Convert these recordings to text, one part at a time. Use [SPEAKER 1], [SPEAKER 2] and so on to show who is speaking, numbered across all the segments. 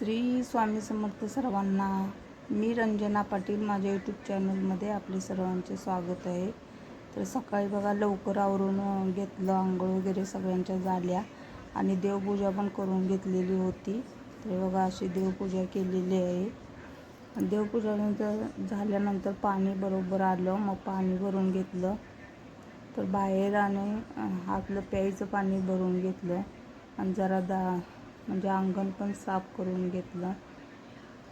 [SPEAKER 1] श्री स्वामी समर्थ सर्वांना. मी रंजना पाटील. माझ्या यूट्यूब चॅनलमध्ये आपले सर्वांचे स्वागत आहे. तर सकाळी बघा लवकर आवरून घेतलं, आंघोळ वगैरे सगळ्यांच्या झाल्या आणि देवपूजा पण करून घेतलेली होती. तर बघा अशी देवपूजा केलेली आहे. देवपूजा झाल्यानंतर पाणी बरोबर आलं, मग पाणी भरून घेतलं. तर बाहेर आणि आतलं प्यायचं पाणी भरून घेतलं आणि जरा म्हणजे अंगण पण साफ करून घेतलं.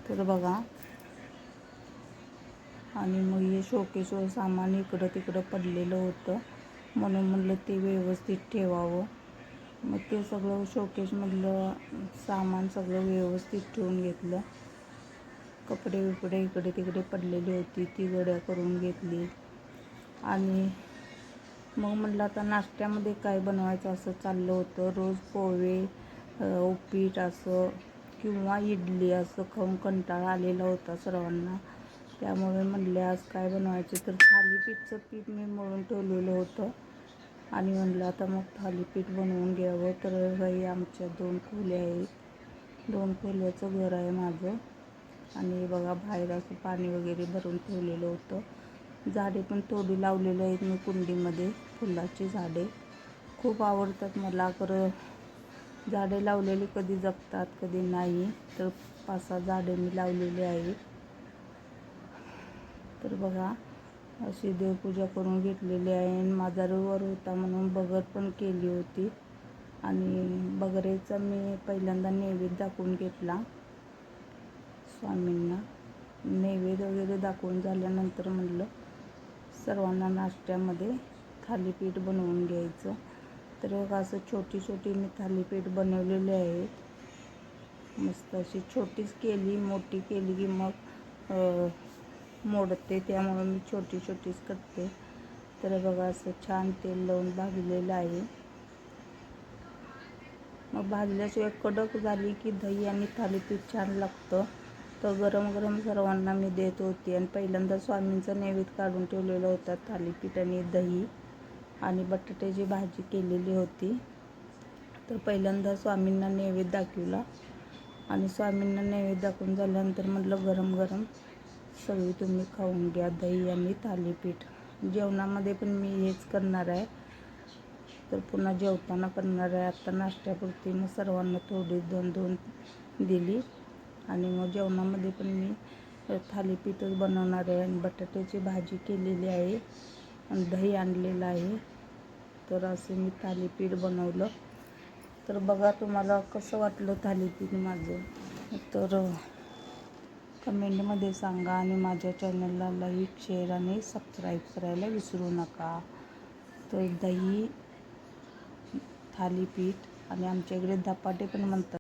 [SPEAKER 1] तर बघा, आणि मग हे शोकेसवर सामान इकडं तिकडं पडलेलं होतं, म्हणून म्हणलं ते व्यवस्थित ठेवावं. मग ते सगळं शोकेसमधलं सामान सगळं व्यवस्थित ठेवून घेतलं. कपडे बिपडे इकडे तिकडे पडलेली होती ती घड्या करून घेतली. आणि मग म्हटलं आता नाश्त्यामध्ये काय बनवायचं असं चाललं होतं. रोज पोहे, उपीट असं किंवा इडली असं खाऊन कंटाळा आलेला होता सर्वांना. त्यामुळे म्हणले आज काय बनवायचं, तर थालीपीठचं पीठ मी मळून ठेवलेलं होतं आणि म्हणलं आता मग थालीपीठ बनवून घ्यावं. तर बाई आमच्या 2 खोल्या आहेत, 2 खोल्याचं घर आहे माझं. आणि बघा बाहेर असं पाणी वगैरे भरून ठेवलेलं होतं. झाडे पण थोडी लावलेली आहेत मी कुंडीमध्ये, फुलाची झाडे खूप आवडतात मला. खरं झाडे लावलेली कधी जगतात कधी नाही. तर 5-6 झाडे मी लावलेली आहेत. तर बघा अशी देवपूजा करून घेतलेली आहे. माझा रविवार होता म्हणून बगर पण केली होती. आणि बगरेचा मी पहिल्यांदा नैवेद्य दाखवून घेतला स्वामींना. नैवेद्य वगैरे दाखवून झाल्यानंतर म्हटलं सर्वांना नाश्त्यामध्ये थालीपीठ बनवून घ्यायचं. तर बघा असं छोटी छोटी मी थालीपीठ बनवलेली आहेत. मस्त अशी छोटीच केली, मोठी केली की मग मोडते, त्यामुळे मी छोटी छोटीच करते. तर बघा असं छान तेल लावून भाजलेलं आहे. मग भाजल्याशिवाय कडक झाली की दही आणि थालीपीठ छान लागतं. तर गरम गरम सर्वांना मी देत होती. आणि पहिल्यांदा स्वामींचा नैवेद्य काढून ठेवलेला होता, थालीपीठ आणि दही आणि बटाट्याची भाजी केलेली होती. तर पहिल्यांदा स्वामींना नैवेद्य दाखवला आणि स्वामींना नैवेद्य दाखवून झाल्यानंतर म्हटलं गरम गरम सगळी तुम्ही खाऊन घ्या, दही आणि थालीपीठ. जेवणामध्ये पण मी हेच करणार आहे, तर पुन्हा जेवताना करणार आहे. आत्ता नाश्त्यापुरती मग सर्वांना थोडी 2-2 दिली आणि मग जेवणामध्ये पण मी थालीपीठच बनवणार आहे. आणि बटाट्याची भाजी केलेली आहे आणि दही आणलेलं आहे. तर असे मी थालीपीठ बनवलं. तर बघा तुम्हाला कसं वाटलं थालीपीठ माझं, तर कमेंटमध्ये सांगा. आणि माझ्या चॅनलला लाईक, शेअर आणि सबस्क्राईब करायला विसरू नका. तर दही, थालीपीठ आणि आमच्या इकडे धपाटे पण म्हणतात.